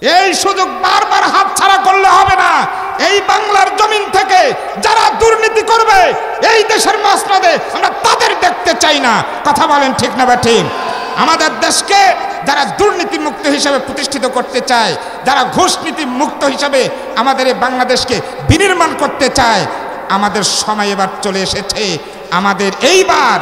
এই সুযোগ বারবার হাতছাড়া করলে হবে না। এই বাংলার জমিন থেকে যারা দুর্নীতি করবে এই দেশের মসনদে আমরা তাদের দেখতে চাই না। কথা বলেন ঠিক না ঠিক? আমাদের দেশকে যারা দুর্নীতি মুক্ত হিসেবে প্রতিষ্ঠিত করতে চায়, যারা ঘুষ নীতি মুক্ত হিসেবে আমাদের এই বাংলাদেশকে বিনির্মাণ করতে চায়, আমাদের সময় এবার চলে এসেছে। আমাদের এইবার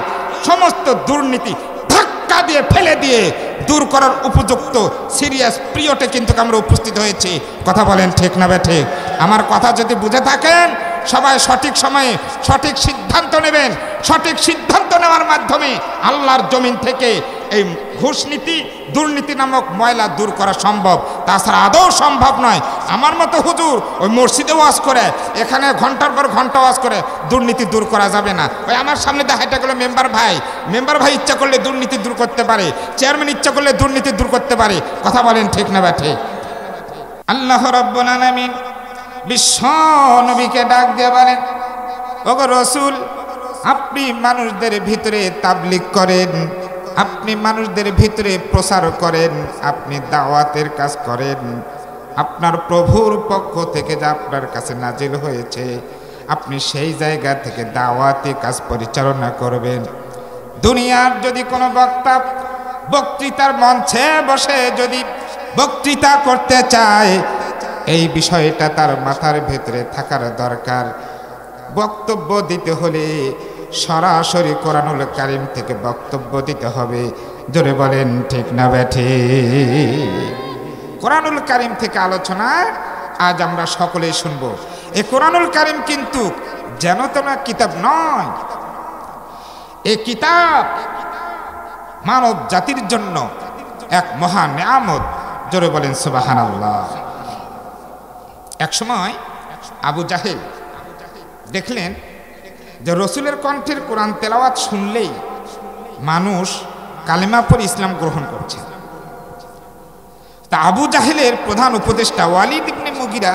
সমস্ত দুর্নীতি ধাক্কা দিয়ে ফেলে দিয়ে দূর করার উপযুক্ত সিরিয়াস পিরিয়ডে কিন্তু আমরা উপস্থিত হয়েছি। কথা বলেন ঠিক না ঠিক? আমার কথা যদি বুঝে থাকেন সবাই সঠিক সময়ে সঠিক সিদ্ধান্ত নেবেন। সঠিক সিদ্ধান্ত নেওয়ার মাধ্যমে আল্লাহর জমিন থেকে এই ঘুষ নীতি দুর্নীতি নামক ময়লা দূর করা সম্ভব, তাছাড়া আদৌ সম্ভব নয়। আমার মতো হুজুর ওই মসজিদে ওয়াজ করে, এখানে ঘন্টার পর ঘন্টা ওয়াজ করে দুর্নীতি দূর করা যাবে না। ওই আমার সামনে দেখাইটা গেলো মেম্বার ভাই ইচ্ছা করলে দুর্নীতি দূর করতে পারে, চেয়ারম্যান ইচ্ছা করলে দুর্নীতি দূর করতে পারে। কথা বলেন ঠিক না ঠিক? আল্লাহ রাব্বুল আলামিন বিশ্ব নবীকে ডাক দিয়ে বলেন, ওগো রাসূল, আপনি মানুষদের ভিতরে তাবলীগ করেন, আপনি মানুষদের ভিতরে প্রচার করেন, আপনি দাওয়াতের কাজ করেন। আপনার প্রভুর পক্ষ থেকে যা আপনার কাছে নাজিল হয়েছে আপনি সেই জায়গা থেকে দাওয়াতি কাজ পরিচালনা করবেন। দুনিয়ার যদি কোনো বক্তা বক্তৃতার মঞ্চে বসে যদি বক্তৃতা করতে চায়, এই বিষয়টা তার মাথার ভেতরে থাকার দরকার। বক্তব্য দিতে হলে সরাসরি কোরআনুল কারীম থেকে বক্তব্য দিতে হবে। জোরে বলেন ঠিক না ঠিক? কোরআনুল কারীম থেকে আলোচনা আজ আমরা সকলেই শুনব। এই কোরআনুল কারীম কিন্তু যেন তেন কিতাব নয়। এই কিতাব মানব জাতির জন্য এক মহা নেয়ামত। জোরে বলেন সুবহানাল্লাহ। এক সময় আবু জাহেল দেখলেন যে রসুলের কণ্ঠের কোরআন তেলাওয়াত শুনলেই মানুষ কালেমা পড়ে ইসলাম গ্রহণ করছে। তা আবু জাহেলের প্রধান উপদেষ্টা ওয়ালিদ ইবনে মুগিরা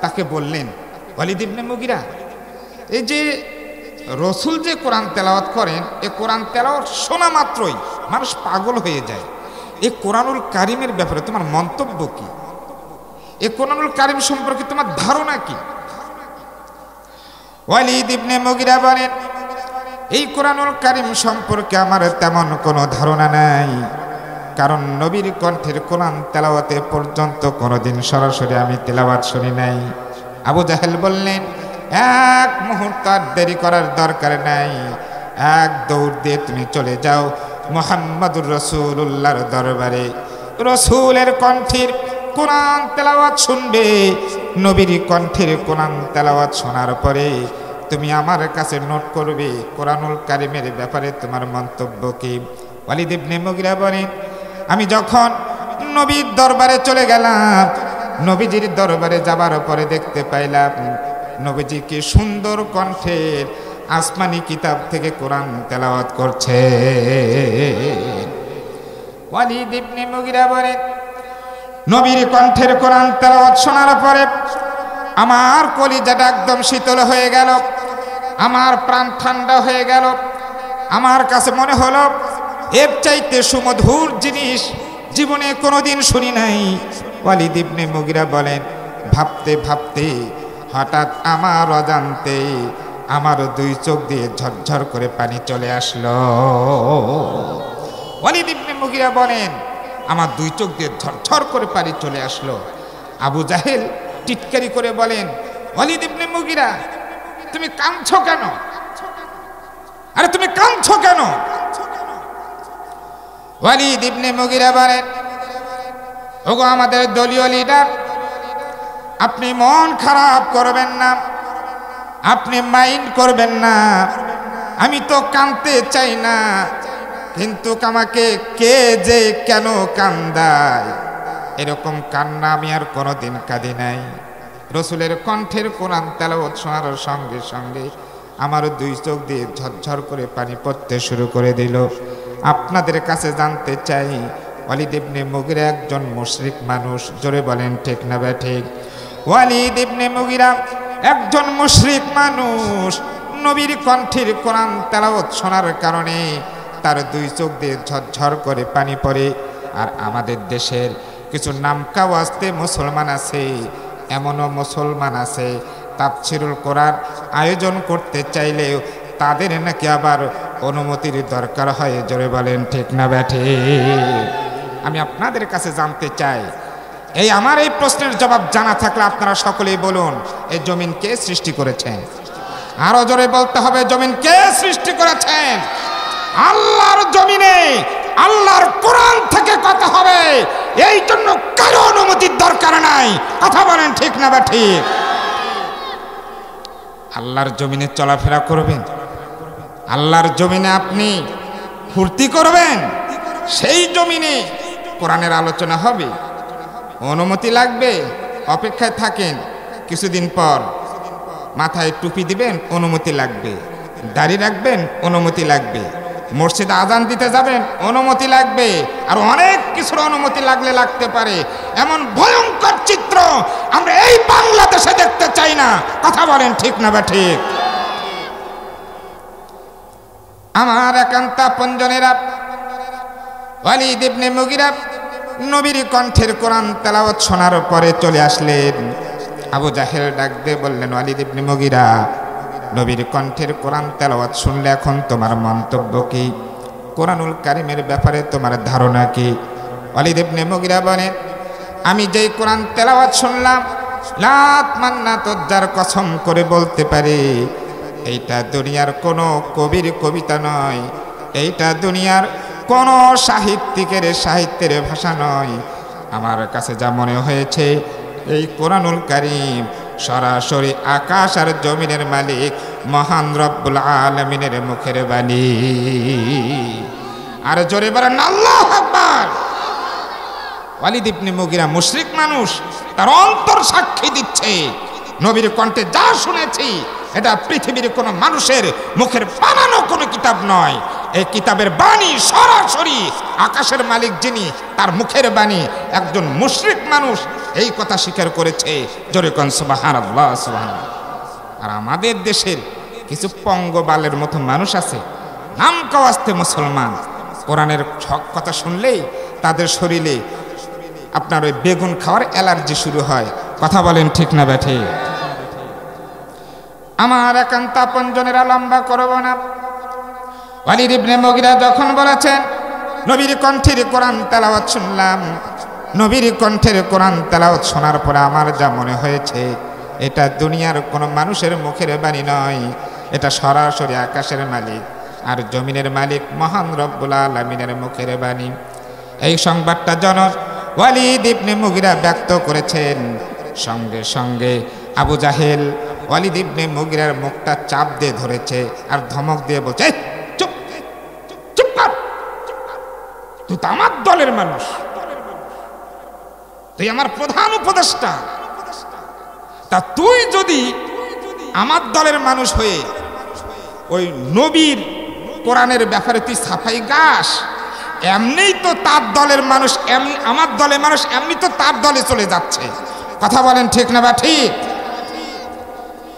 তাকে বললেন, ওয়ালিদ ইবনে মুগিরা, এই যে রসুল যে কোরআন তেলাওয়াত করেন, এই কোরআন তেলাওয়াত শোনা মাত্রই মানুষ পাগল হয়ে যায়। এই কোরআনুল কারীমের ব্যাপারে তোমার মন্তব্য কি? এই কোরআনুল কারীম সম্পর্কে তোমার ধারণা কি? ওয়ালিদ ইবনে মুগিরা বলেন, এই কোরআনুল কারীম সম্পর্কে আমার তেমন কোনো ধারণা নাই, কারণ নবীর কণ্ঠের কোরআন তেলাওয়াতে পর্যন্ত কোনোদিন সরাসরি আমি তেলাওয়াত শুনি নাই। আবু জাহেল বললেন, এক মুহূর্ত আর দেরি করার দরকার নাই, এক দৌড় দিয়ে তুমি চলে যাও মুহাম্মাদুর রাসূলুল্লাহর দরবারে। রসুলের কণ্ঠের কোরআন তেলাওয়াত শুনবে। নবীর কণ্ঠের কোরআন তেলাওয়াত শোনার পরে তুমি আমার কাছে নোট করবে কোরআনুল কারীমের ব্যাপারে তোমার মন্তব্য কি। ওয়ালিদ ইবনে মুগিরা বলেন, আমি যখন নবীর দরবারে চলে গেলাম, নবীজির দরবারে যাবার পরে দেখতে পাইলাম নবীজি কি সুন্দর কণ্ঠের আসমানি কিতাব থেকে কোরআন তেলাওয়াত করছে। ওয়ালিদ ইবনে মুগিরা বলেন, নবীর কণ্ঠের কোরআন তেলাওয়াত শোনার পরে আমার কলিজাটা একদম শীতল হয়ে গেল, আমার প্রাণ ঠান্ডা হয়ে গেল। আমার কাছে মনে হলো এর চাইতে সুমধুর জিনিস জীবনে কোনোদিন শুনি নাই। ওয়ালিদ ইবনে মুগিরা বলেন, ভাবতে ভাবতে হঠাৎ আমার অজান্তে আমার দুই চোখ দিয়ে ঝরঝর করে পানি চলে আসলো। ওয়ালিদ ইবনে মুগিরা বলেন, আমার দুই চোখ দিয়ে ঝরঝর করে পানি চলে আসলো। আবু জাহেল টিটকারি করে বলেন, ওয়ালিদ ইবনে মুগিরা, তুমি কাঁদছো কেন? আরে তুমি কাঁদছো কেন? ওয়ালিদ ইবনে মুগিরা বলেন, ওগো আমাদের দলীয় লিডার, আপনি মন খারাপ করবেন না, আপনি মাইন্ড করবেন না। আমি তো কাঁদতে চাই না, কিন্তু আমাকে কে যে কেন কান্দায়, এরকম কান্না আমি আর কোনোদিন কাঁদি নাই। রসুলের কণ্ঠের কোরআন তেলাওয়াত শোনার সঙ্গে সঙ্গে আমার দুই চোখ দিয়ে ঝরঝর করে পানি পড়তে শুরু করে দিল। আপনাদের কাছে জানতে চাই, ওয়ালিদ ইবনে মুগিরা একজন মুশরিক মানুষ। জোরে বলেন ঠিক না ঠিক? ওয়ালিদ ইবনে মুগিরা একজন মুশরিক মানুষ। নবীর কণ্ঠের কোরআন তেলাওয়াত শোনার কারণে তার দুই চোখ দিয়ে ঝরঝর করে পানি পড়ে। আর আমাদের দেশের কিছু নামকাওয়াস্তে মুসলমান আছে, এমনও মুসলমান আছে তাফসীরুল কোরআন আয়োজন করতে চাইলেও তাদের নাকি আবার অনুমতির দরকার হয়। জোরে বলেন ঠিক না ব্যাঠে? আমি আপনাদের কাছে জানতে চাই, এই আমার এই প্রশ্নের জবাব জানা থাকলে আপনারা সকলেই বলুন, এই জমিন কে সৃষ্টি করেছেন? আরো জোরে বলতে হবে, জমিন কে সৃষ্টি করেছেন? আল্লাহর জমিনে আল্লাহর কোরআন থেকে কথা হবে, এই জন্য কারো অনুমতির দরকার নাই। কথা বলেন ঠিক না বা ঠিক? আল্লাহর জমিনে চলাফেরা করবেন, আল্লাহর জমিনে আপনি ফুর্তি করবেন, সেই জমিনে কোরআনের আলোচনা হবে, অনুমতি লাগবে। অপেক্ষায় থাকেন, কিছুদিন পর মাথায় টুপি দিবেন, অনুমতি লাগবে। দাড়ি রাখবেন, অনুমতি লাগবে। মসজিদে আজান দিতে যাবেন, অনুমতি লাগবে। আর অনেক কিছুর অনুমতি লাগতে পারে। এমন ভয়ঙ্কর চিত্র আমরা এই বাংলাদেশে দেখতে চাই না। কথা বলেন ঠিক না বা ঠিক? আমার একান্ত আপনজনেরা, ওয়ালিদ ইবনে মুগিরা নবীর কণ্ঠের কোরআন তেলাওয়াত শোনার পরে চলে আসলেন। আবু জাহেল ডাক দিয়ে বললেন, ওয়ালিদ ইবনে মুগিরা, নবীর কণ্ঠের কোরআন তেলাওয়াত শুনলে এখন তোমার মন্তব্য কি? কোরআনুল কারীমের ব্যাপারে তোমার ধারণা কি? ওয়ালিদ ইবনে মুগিরা বলেন, আমি যেই কোরআন তেলাওয়াত শুনলাম, লাত মান্নাত উজ্জার কসম করে বলতে পারি, এইটা দুনিয়ার কোনো কবির কবিতা নয়, এইটা দুনিয়ার কোন সাহিত্যের ভাষা নয়। আমার কাছে যা মনে হয়েছে, এই কোরআনুল কারীম সরাসরি আকাশ আর জমিনের মালিক মহান রব্বুল আলামিনের মুখের বাণী। আর জোরে বলেন আল্লাহু আকবার। ওয়ালিদ ইবনে মুগিরা মুশরিক মানুষ, তার অন্তর সাক্ষী দিচ্ছে, নবীর কণ্ঠে যা শুনেছি এটা পৃথিবীর কোনো মানুষের মুখের বানানো কোনো কিতাব নয়। এই কিতাবের বাণী সরাসরি আকাশের মালিক যিনি, তার মুখের বাণী। একজন মুশরিক মানুষ এই কথা স্বীকার করেছে। জোরে কোন সুবহানাল্লাহ, সুবহানাল্লাহ। আর আমাদের দেশের কিছু পঙ্গবালের মতো মানুষ আছে, নাম কাওয়াস্তে মুসলমান, কোরআনের কথা শুনলেই তাদের শরীরে আপনার ওই বেগুন খাওয়ার অ্যালার্জি শুরু হয়। কথা বলেন ঠিক না ব্যাঠে? আমার একান্ত আপনজনেরা, লম্বা করব না। ওয়ালিদ ইবনে মুগিরা যখন বলেছেন, নবীর কণ্ঠের কোরআন তেলাওয়াত শুনলাম, নবীর কণ্ঠের কোরআন তেলাওয়াত শোনার পরে আমার যা মনে হয়েছে, এটা দুনিয়ার কোনো মানুষের মুখের বাণী নয়, এটা সরাসরি আকাশের মালিক আর জমিনের মালিক মহান রব্বুল আলামিনের মুখের বাণী। এই সংবাদটা জনক ওয়ালিদ ইবনে মুগিরা ব্যক্ত করেছেন। সঙ্গে সঙ্গে আবু জাহেল ওয়ালিদ ইবনে মুগিরার মুখটা চাপ দিয়ে ধরেছে আর ধমক দিয়ে বলছে, চুপ চুপ কর, তুই তো আমার দলের মানুষ, তুই আমার প্রধান উপদেষ্টা, তা তুই যদি আমার দলের মানুষ হয়ে ওই নবীর কোরআনের ব্যাপারে তুই সাফাই গাস, এমনিই তো তার দলের মানুষ, আমার দলের মানুষ এমনি তো তার দলে চলে যাচ্ছে। কথা বলেন ঠিক না বা ঠিক?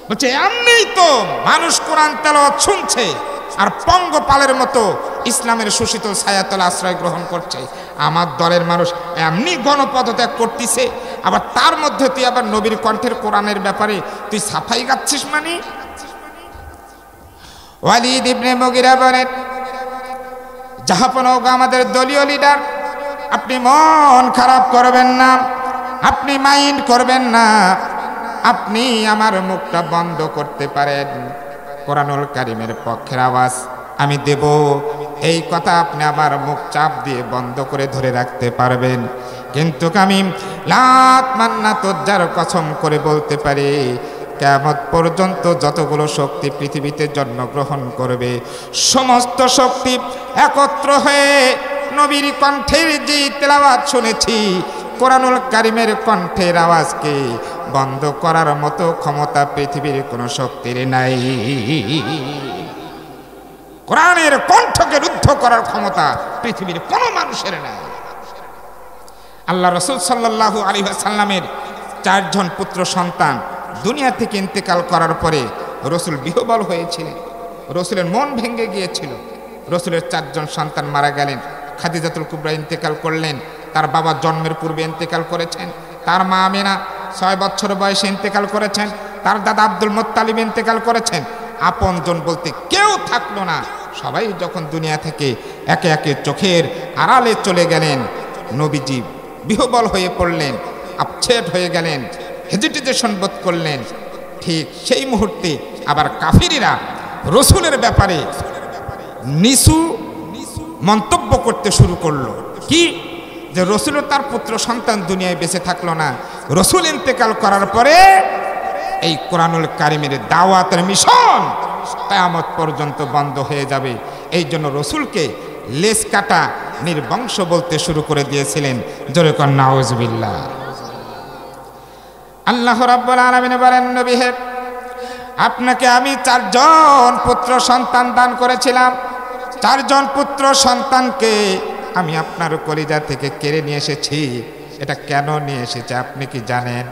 বলছে এমনিই তো মানুষ কোরআন তেলাওয়াত শুনছে আর পঙ্গপালের মতো ইসলামের সুশীতল ছায়াতলে আশ্রয় গ্রহণ করছে। আমার দলের মানুষ এমনি গণপদত্যাগ করতেছে, আবার তার মধ্যে তুই আবার নবীর কণ্ঠের কোরআনের ব্যাপারে তুই সাফাই গাচ্ছিস মানে? ওয়ালিদ ইবনে মুগিরা বলেন, জাহাপন আমাদের দলীয় লিডার, আপনি মন খারাপ করবেন না, আপনি মাইন্ড করবেন না, আপনি আমার মুখটা বন্ধ করতে পারেন, কোরআনুল কারীমের পক্ষের আওয়াজ আমি দেব, এই কথা আপনি আমার মুখ চাপ দিয়ে বন্ধ করে ধরে রাখতে পারবেন। কিন্তু আমি লাত মান্নাত উজ্জার কসম করে বলতে পারি, কিয়ামত পর্যন্ত যতগুলো শক্তি পৃথিবীতে জন্মগ্রহণ করবে, সমস্ত শক্তি একত্র হয়ে নবীর কণ্ঠের যে তেলাওয়াত শুনেছি, কোরআনুল কারীমের কণ্ঠের আওয়াজকে বন্ধ করার মতো ক্ষমতা পৃথিবীর কোনো শক্তির নাই। কোরআনের কণ্ঠকে রুদ্ধ করার ক্ষমতা পৃথিবীর কোনো মানুষের নাই। আল্লাহ রাসূল সাল্লাল্লাহু আলাইহি ওয়াসাল্লামের 4 জন পুত্র সন্তান দুনিয়া থেকে ইন্তেকাল করার পরে রসুল বিহ্বল হয়েছিলেন, রসুলের মন ভেঙে গিয়েছিল। রসুলের 4 জন সন্তান মারা গেলেন, খাদিজাতুল কুবরা ইন্তেকাল করলেন, তার বাবা জন্মের পূর্বে ইন্তেকাল করেছেন, তার মা আমিনা 6 বছর বয়সে ইন্তেকাল করেছেন, তার দাদা আব্দুল মুত্তালিব ইন্তেকাল করেছেন। আপনজন বলতে কেউ থাকলো না। সবাই যখন দুনিয়া থেকে একে একে চোখের আড়ালে চলে গেলেন, নবীজি বিহ্বল হয়ে পড়লেন, আপসেট হয়ে গেলেন, হেজিটেশন বোধ করলেন। ঠিক সেই মুহূর্তে আবার কাফিরিরা রসুলের ব্যাপারে নিচু মন্তব্য করতে শুরু করলো। কি যে রসুলও তার পুত্র সন্তান দুনিয়ায় বেঁচে থাকলো না, রসুল ইন্তেকাল করার পরে এই কোরআনুল কারিমের দাওয়াতের মিশন কিয়ামত পর্যন্ত বন্ধ হয়ে যাবে। এই জন্য রসুলকে লেজ কাটা নির্বংশ বলতে শুরু করে দিয়েছিলেন। জোরে কর নাউজুবিল্লাহ। আল্লাহ রাব্বুল আলামিন বলেন, নবী হে, আপনাকে আমি 4 জন পুত্র সন্তান দান করেছিলাম। 4 জন পুত্র সন্তানকে আমি আপনার কলিজা থেকে কেড়ে নিয়ে এসেছি। এটা কেন নিয়ে এসেছে আপনি কি জানেন?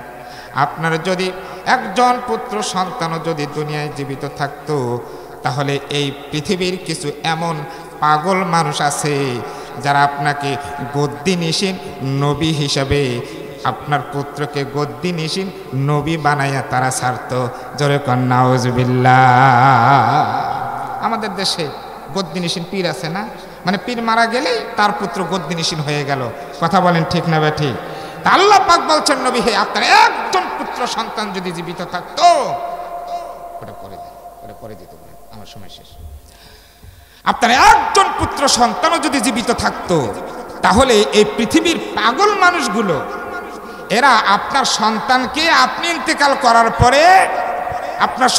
আপনার যদি একজন পুত্র সন্তানও যদি দুনিয়ায় জীবিত থাকতো, তাহলে এই পৃথিবীর কিছু এমন পাগল মানুষ আছে যারা আপনাকে গদ্দিনিশীন নবী হিসাবে, আপনার পুত্রকে গদ্দিনিশীন নবী বানাইয়া তারা ছাড়ত। জোরে কর নাউজুবিল্লাহ। আমাদের দেশে গদ্দিনিশীন পীর আছে না, মানে পীর মারা গেলেই তার পুত্র গদ্দিনিশীন হয়ে গেল। কথা বলেন ঠিক না বেঠি? তা আল্লাহ পাক বলছেন, নবী হে, আপনার একজন পুত্র সন্তান যদি জীবিত থাকতো, ওটা পরে দিতে বলেন, আমার সময় শেষ। আপনার একজন পুত্র সন্তানও যদি জীবিত থাকতো, তাহলে এই পৃথিবীর পাগল মানুষগুলো এরা আপনার সন্তানকে আপনি ইন্তেকাল করার পরে আপনার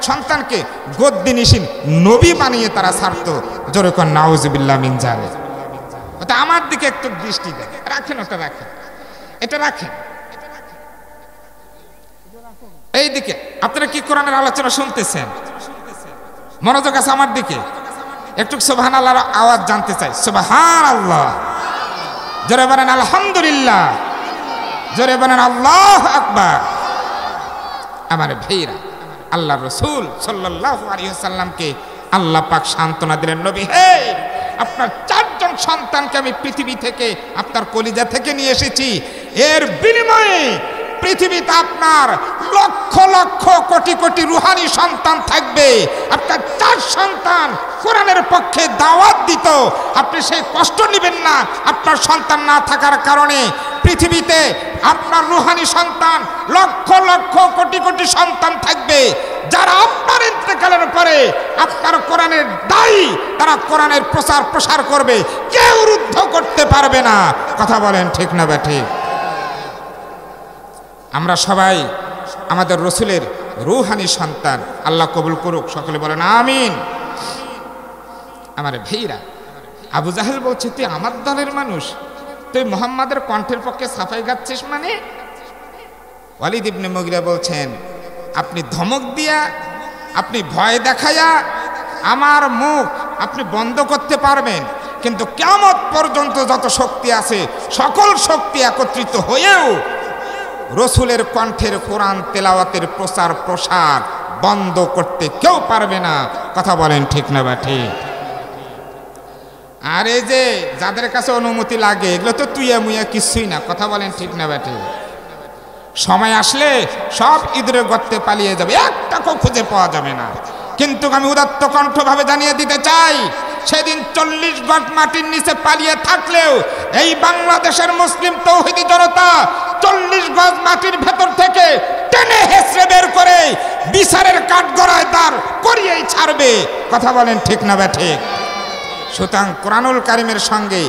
সন্তানকে গদ্দিনিশীন নবী বানিয়ে তারা ছাড়তো। জোরে কর নাউজুবিল্লাহ মিন জালিক। ওটা আমার দিকে একটু দৃষ্টি দেন, রাখেন, ওটা রাখেন, এটা রাখেন, এই দিকে। আপনারা কি কোরআনের আলোচনা শুনতেছেন? মনোযোগ আছে আমার দিকে। একটু সুবহানাল্লাহর আওয়াজ জানতে চাই। সুবহানাল্লাহ। জোরে বলেন আলহামদুলিল্লাহ, জোরে বলেন আল্লাহু আকবার। আমার ভাইরা, আল্লাহ রসুল সাল্লাল্লাহু আলাইহি ওয়াসাল্লামকে আল্লাহ পাক সান্ত্বনা দিলেন, নবী হে, আপনার 4 জন সন্তানকে আমি পৃথিবী থেকে, আপনার কলিজা থেকে নিয়ে এসেছি। এর বিনিময়ে পৃথিবীতে আপনার লক্ষ লক্ষ কোটি কোটি রুহানি সন্তান থাকবে। আপনার 4 সন্তান কোরআনের পক্ষে দাওয়াত দিত, আপনি সেই কষ্ট নেবেন না। আপনার সন্তান না থাকার কারণে পৃথিবীতে আপনার রুহানি সন্তান লক্ষ লক্ষ কোটি কোটি সন্তান থাকবে, যারা আপনার ইন্তেকালের পরে আপনার কোরআনের দায়ী, তারা কোরআনের প্রচার প্রসার করবে, কেউ রুদ্ধ করতে পারবে না। কথা বলেন ঠিক না বেঠিক? আমরা সবাই আমাদের রসুলের রুহানি সন্তান। আল্লাহ কবুল করুক, সকলে বলেন আমিন। আমার ভাইরা, আবু জাহেল বলছে, তুই আমার দলের মানুষ, তুই মুহাম্মাদের কণ্ঠের পক্ষে সাফাই গাচ্ছিস মানে? ওয়ালিদ ইবনে মুগিরা বলছেন, আপনি ধমক দিয়া, আপনি ভয় দেখাইয়া আমার মুখ আপনি বন্ধ করতে পারবেন, কিন্তু কিয়ামত পর্যন্ত যত শক্তি আছে সকল শক্তি একত্রিত হয়েও রসুলের কণ্ঠের কোরআন তেলাওয়াতের প্রচার প্রসার বন্ধ করতে কেউ পারবে না। কথা বলেন ঠিক না বা ঠিক? আর এই যে যাদের কাছে অনুমতি লাগে, এগুলো তো তুইয়া মুইয়া কিছুই না। কথা বলেন ঠিক না বা ঠিক? সময় আসলে সব ইঁদুরের গর্তে পালিয়ে যাবে, একটাকেও খুঁজে পাওয়া যাবে না। কিন্তু আমি উদাত্ত কণ্ঠভাবে জানিয়ে দিতে চাই, সেদিন 40 গজ মাটির নিচে পালিয়ে থাকলেও এই বাংলাদেশের মুসলিম তৌহিদি জনতা 40 গজ মাটির ভেতর থেকে টেনে হেসড়ে বের করে বিচারের কাঠগড়ায় দাঁড় করিয়েই ছাড়বে। কথা বলেন ঠিক না বা ঠিক? সুতরাং কোরআনুল কারিমের সঙ্গে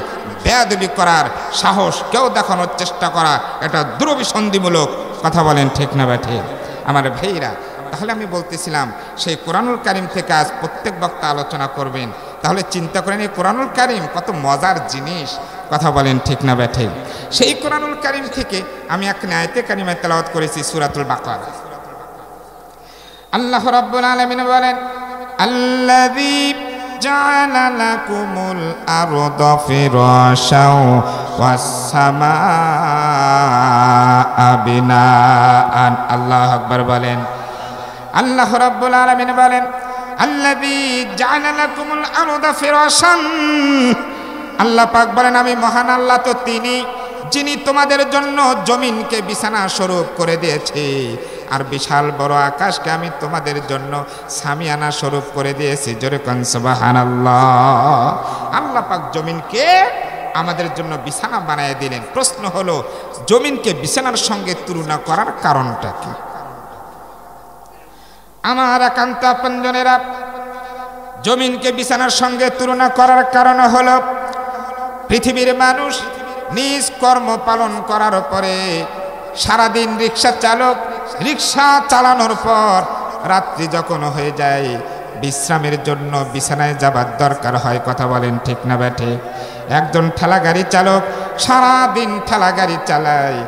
বেয়াদবি করার সাহস কেউ দেখানোর চেষ্টা করা, এটা দুরভিসন্ধিমূলক। কথা বলেন ঠিক না বা ঠিক? আমার ভাইরা, তাহলে আমি বলতেছিলাম, সেই কোরআনুল কারিম থেকে আজ প্রত্যেক বক্তা আলোচনা করবেন। তাহলে চিন্তা করেন, এই কোরআনুল কারিম কত মজার জিনিস। কথা বলেন ঠিক না বা ঠিক? সেই কোরআনুল কারিম থেকে আমি এক আয়াতে কারিমা তেলাওয়াত করেছি, সূরাতুল বাকারা। আল্লাহ রাব্বুল আলামিন বলেন, আল্লাযী জাআলা লাকুমুল আরদা ফিরাশাও ওয়াস সামাআ বিনাআন। আল্লাহু আকবার বলেন। আল্লাহ রাব্বুল আলামিন বলেন, আল্লাযী জাআলা লাকুমুল আরদা ফিরাশান, আল্লাহ পাক বলেন, আমি মহান আল্লাহ তো তিনি যিনি তোমাদের জন্য জমিনকে বিছানা স্বরূপ করে দিয়েছে, আর বিশাল বড় আকাশকে আমি তোমাদের জন্য সামিয়ানা স্বরূপ করে দিয়েছি। জোরে কোন সুবহানাল্লাহ। আল্লাহ পাক জমিনকে আমাদের জন্য বিছানা বানিয়ে দিলেন। প্রশ্ন হলো, জমিনকে বিছানার সঙ্গে তুলনা করার কারণটা কি? আমার একান্ত আপনজনেরা, জমিনকে বিছানার সঙ্গে তুলনা করার কারণ হলো, পৃথিবীর মানুষ নিজ কর্ম পালন করার পরে সারাদিন রিক্সা চালক, রিক্সা চালানোর পর রাত্রি যখন হয়ে যায়, বিশ্রামের জন্য বিছানায় যাবার দরকার হয়। কথা বলেন ঠিক না ব্যাঠে? একজন ঠেলা গাড়ি চালক সারাদিন ঠেলা গাড়ি চালায়,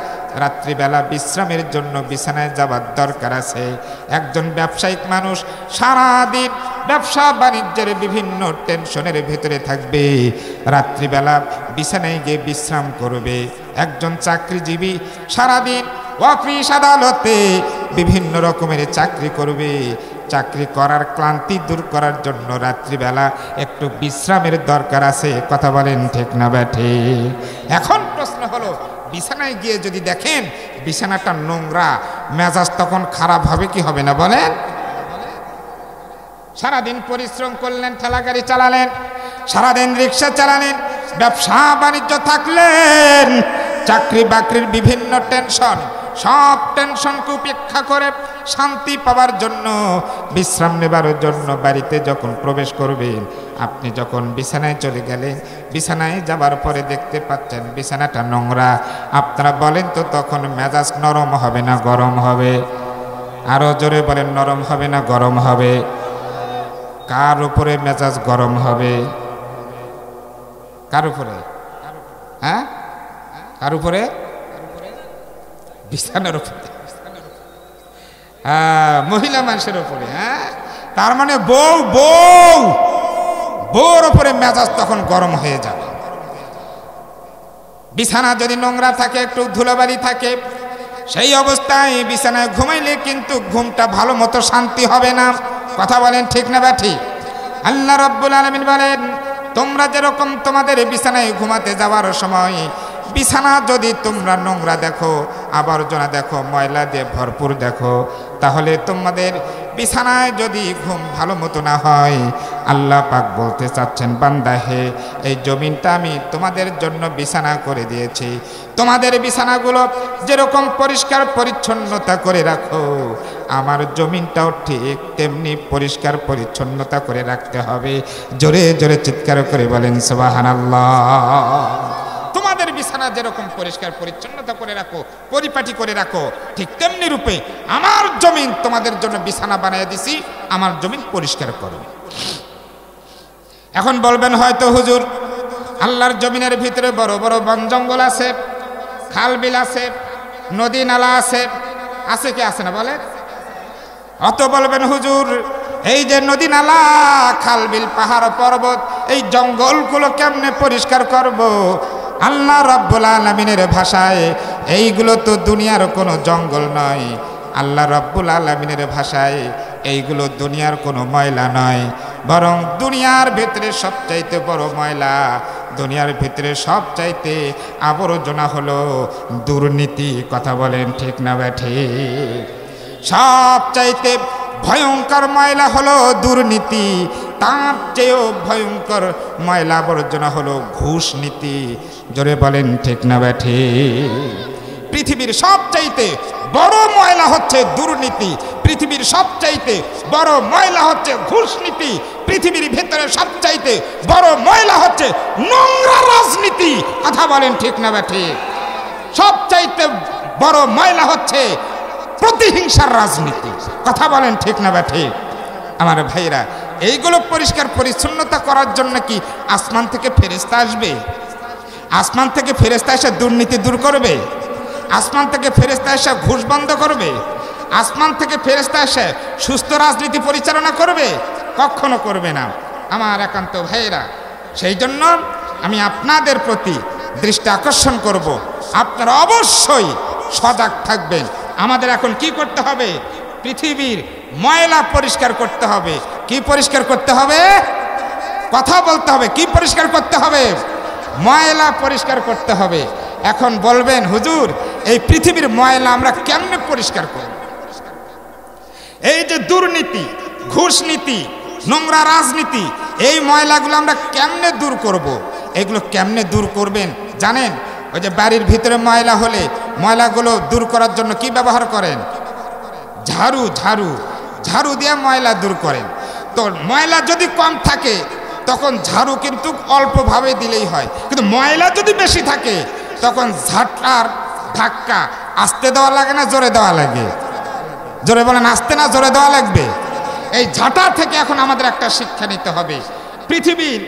রাত্রিবেলা বিশ্রামের জন্য বিছানায় যাবার দরকার আছে। একজন ব্যবসায়িক মানুষ সারাদিন ব্যবসা বাণিজ্যের বিভিন্ন টেনশনের ভিতরে থাকবে, রাত্রিবেলা বিছানায় গিয়ে বিশ্রাম করবে। একজন চাকরিজীবী সারাদিন অফিস আদালতে বিভিন্ন রকমের চাকরি করবে, চাকরি করার ক্লান্তি দূর করার জন্য রাত্রিবেলা একটু বিশ্রামের দরকার আছে। কথা বলেন ঠিক না ব্যাঠে? এখন প্রশ্ন হলো, বিছানায় গিয়ে যদি দেখেন বিছানাটা নোংরা, মেজাজ তখন খারাপ হবে কি হবে না বলেন? সারাদিন পরিশ্রম করলেন, ঠেলা গাড়ি চালালেন, সারাদিন রিক্সা চালালেন, ব্যবসা বাণিজ্য থাকলেন, চাকরি বাকরির বিভিন্ন টেনশন, সব টেনশনকে উপেক্ষা করে শান্তি পাওয়ার জন্য, বিশ্রাম নেবার জন্য বাড়িতে যখন প্রবেশ করবেন, আপনি যখন বিছানায় চলে গেলেন, বিছানায় যাবার পরে দেখতে পাচ্ছেন বিছানাটা নোংরা, আপনারা বলেন তো তখন মেজাজ নরম হবে না গরম হবে? আরো জোরে বলেন, নরম হবে না গরম হবে? কার উপরে মেজাজ গরম হবে? কার উপরে? হ্যাঁ, কার উপরে? বিছানার উপরে। হ্যাঁ, মহিলা মানুষের উপরে। হ্যাঁ, তার মানে বউর উপরে মেজাজ তখন গরম হয়ে যাবে। বিছানা যদি নোংরা থাকে, একটু ধুলোবালি থাকে, সেই অবস্থায় বিছানায় ঘুমাইলে কিন্তু ঘুমটা ভালো মতো শান্তি হবে না। কথা বলেন ঠিক না ব্যাঠি? আল্লাহ রাব্বুল আলামিন বলেন, তোমরা যেরকম তোমাদের বিছানায় ঘুমাতে যাওয়ার সময় বিছানা যদি তোমরা নোংরা দেখো, আবর্জনা দেখো, ময়লা দিয়ে ভরপুর দেখো, তাহলে তোমাদের বিছানায় যদি ঘুম ভালো মতো না হয়, আল্লাহ পাক বলতে চাচ্ছেন, বান্দা হে, এই জমিনটা আমি তোমাদের জন্য বিছানা করে দিয়েছি, তোমাদের বিছানাগুলো যেরকম পরিষ্কার পরিচ্ছন্নতা করে রাখো, আমার জমিনটাও ঠিক তেমনি পরিষ্কার পরিচ্ছন্নতা করে রাখতে হবে। জোরে জোরে চিৎকার করে বলেন সুবহানাল্লাহ। তোমাদের বিছানা যেরকম পরিষ্কার পরিচ্ছন্নতা করে রাখো, পরিপাটি করে রাখো, ঠিক তেমনি রূপে আমার জমিন তোমাদের জন্য বিছানা বানিয়ে দিছি, আমার জমিন পরিষ্কার করো। এখন বলবেন হয়তো, হুজুর আল্লাহর জমিনের ভিতরে বড় বড় বন জঙ্গল আছে, খাল বিল আছে, নদী নালা আছে, আছে কি আছে না বলে? অত বলবেন হুজুর এই যে নদী নালা, খাল বিল, পাহাড় পর্বত, এই জঙ্গলগুলো কেমনে পরিষ্কার করব? আল্লাহ রাব্বুল আলামিনের ভাষায় এইগুলো তো দুনিয়ার কোনো জঙ্গল নয়। আল্লাহ রাব্বুল আলামিনের ভাষায় এইগুলো দুনিয়ার কোনো ময়লা নয়, বরং দুনিয়ার ভিতরে সবচাইতে বড় ময়লা, দুনিয়ার ভিতরে সবচাইতে আবর্জনা হলো দুর্নীতি। কথা বলেন ঠিক না ব্যাঠি? সবচাইতে ভয়ঙ্কর ময়লা হলো দুর্নীতি, তার চেয়েও ভয়ঙ্কর ময়লা আবর্জনা হলো ঘুষ নীতি। জোরে বলেন ঠিক না ব্যাঠি? পৃথিবীর সবচাইতে বড় ময়লা হচ্ছে দুর্নীতি, পৃথিবীর সবচাইতে বড় ময়লা হচ্ছে ঘুষ নীতি, পৃথিবীর ভেতরে সবচাইতে বড় ময়লা হচ্ছে নোংরা রাজনীতি। কথা বলেন ঠিক না ব্যাঠি? সবচাইতে বড় ময়লা হচ্ছে প্রতিহিংসার রাজনীতি। কথা বলেন ঠিক না ব্যাঠি? আমার ভাইরা, এইগুলো পরিষ্কার পরিচ্ছন্নতা করার জন্য কি আসমান থেকে ফেরেশতা আসবে? আসমান থেকে ফেরেশতা এসে দুর্নীতি দূর করবে? আসমান থেকে ফেরেশতা এসে ঘুষ বন্ধ করবে? আসমান থেকে ফেরেশতা এসে সুস্থ রাজনীতি পরিচালনা করবে? কখনো করবে না। আমার একান্ত ভাইরা, সেই জন্য আমি আপনাদের প্রতি দৃষ্টি আকর্ষণ করব, আপনারা অবশ্যই সজাগ থাকবেন। আমাদের এখন কি করতে হবে? পৃথিবীর ময়লা পরিষ্কার করতে হবে। কি পরিষ্কার করতে হবে? কথা বলতে হবে। কি পরিষ্কার করতে হবে? ময়লা পরিষ্কার করতে হবে। এখন বলবেন হুজুর এই পৃথিবীর ময়লা আমরা কেমনে পরিষ্কার করব? এই যে দুর্নীতি, ঘুষ নীতি, নোংরা রাজনীতি, এই ময়লাগুলো আমরা কেমনে দূর করব? এগুলো কেমনে দূর করবেন জানেন? ওই যে বাড়ির ভিতরে ময়লা হলে ময়লাগুলো দূর করার জন্য কি ব্যবহার করেন? ঝাড়ু। ঝাড়ু ঝাড়ু দিয়ে ময়লা দূর করেন। তো ময়লা যদি কম থাকে তখন ঝাড়ু কিন্তু অল্পভাবে দিলেই হয়, কিন্তু ময়লা যদি বেশি থাকে তখন ঝাঁটার ধাক্কা আস্তে দেওয়া লাগে না জোরে দেওয়া লাগে? জোরে বলেন, আস্তে না জোরে দেওয়া লাগবে? এই ঝাঁটা থেকে এখন আমাদের একটা শিক্ষা নিতে হবে। পৃথিবীর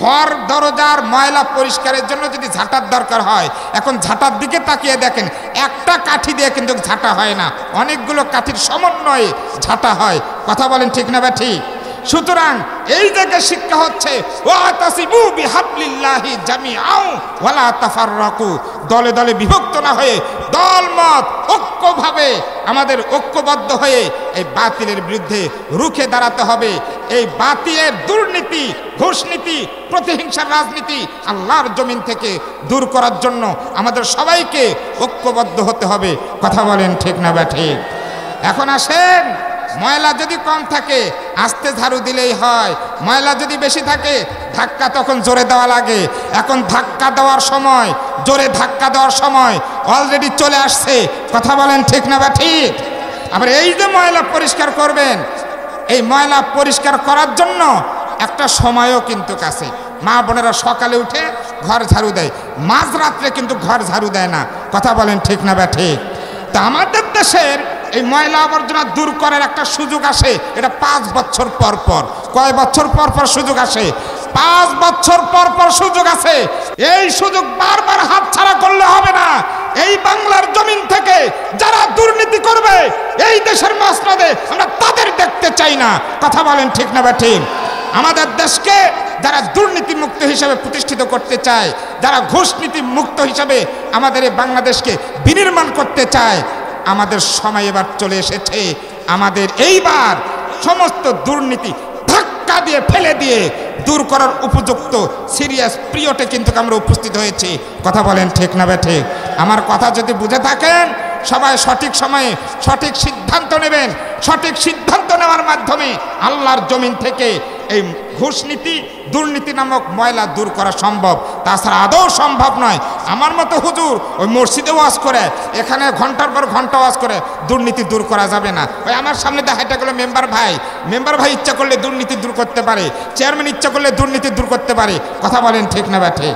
ঘর দরজার ময়লা পরিষ্কারের জন্য যদি ঝাঁটার দরকার হয়, এখন ঝাঁটার দিকে তাকিয়ে দেখেন, একটা কাঠি দিয়ে কিন্তু ঝাঁটা হয় না, অনেকগুলো কাঠির সমন্বয়ে ঝাঁটা হয়। কথা বলেন ঠিক না বা ঠিক? সুতরাং এই জায়গায় শিক্ষা হচ্ছে ওয়াতাসিবু বিহাবলিল্লাহি জামিআও ওয়ালা তাফাররাকু, দলে দলে বিভক্ত না হয়ে দলমত ঐক্যভাবে আমাদের ঐক্যবদ্ধ হয়ে এই বাতিলের বিরুদ্ধে রুখে দাঁড়াতে হবে। এই বাতিলের দুর্নীতি, ঘুষনীতি, প্রতিহিংসার রাজনীতি আল্লাহর জমিন থেকে দূর করার জন্য আমাদের সবাইকে ঐক্যবদ্ধ হতে হবে। কথা বলেন ঠিক না বা ঠিক? এখন আসেন, ময়লা যদি কম থাকে আস্তে ঝাড়ু দিলেই হয়, ময়লা যদি বেশি থাকে ধাক্কা তখন জোরে দেওয়া লাগে। এখন ধাক্কা দেওয়ার সময়, জোরে ধাক্কা দেওয়ার সময় অলরেডি চলে আসছে। কথা বলেন ঠিক না বা ঠিক? আবার এই যে ময়লা পরিষ্কার করবেন, এই ময়লা পরিষ্কার করার জন্য একটা সময়ও কিন্তু কাছে। মা বোনেরা সকালে উঠে ঘর ঝাড়ু দেয়, মাঝরাত্রে কিন্তু ঘর ঝাড়ু দেয় না। কথা বলেন ঠিক না বা ঠিক? তা আমাদের দেশের এই ময়লা আবর্জনা দূর করার একটা সুযোগ আসে, এটা 5 বছর পর পর। কয় বছর পর পর সুযোগ আসে? 5 বছর পর পর সুযোগ আছে। এই সুযোগ বারবার হাতছাড়া করলে হবে না। এই বাংলার জমিন থেকে যারা দুর্নীতি করবে এই দেশের মসনদে আমরা তাদের দেখতে চাই না। কথা বলেন ঠিক না বা ঠিক? আমাদের দেশকে যারা দুর্নীতি মুক্ত হিসাবে প্রতিষ্ঠিত করতে চায়, যারা ঘুষ নীতি মুক্ত হিসাবে আমাদের এই বাংলাদেশকে বিনির্মাণ করতে চায়, আমাদের সময় এবার চলে এসেছে। আমাদের এইবার সমস্ত দুর্নীতি ধাক্কা দিয়ে ফেলে দিয়ে দূর করার উপযুক্ত সিরিয়াস পিরিয়ডে কিন্তু আমরা উপস্থিত হয়েছি। কথা বলেন ঠিক না বা ঠিক? আমার কথা যদি বুঝে থাকেন সবাই সঠিক সময়ে সঠিক সিদ্ধান্ত নেবেন। সঠিক সিদ্ধান্ত নেওয়ার মাধ্যমে আল্লাহর জমিন থেকে এই ঘুষনীতি, দুর্নীতি নামক ময়লা দূর করা সম্ভব, তাছাড়া আদৌ সম্ভব নয়। আমার মতো হুজুর ওই মসজিদে ওয়াজ করে, এখানে ঘন্টার পর ঘন্টা ওয়াজ করে দুর্নীতি দূর করা যাবে না। ওই আমার সামনে দেখাইটা গেলো মেম্বার ভাই ইচ্ছা করলে দুর্নীতি দূর করতে পারে, চেয়ারম্যান ইচ্ছা করলে দুর্নীতি দূর করতে পারে। কথা বলেন ঠিক না বা ঠিক?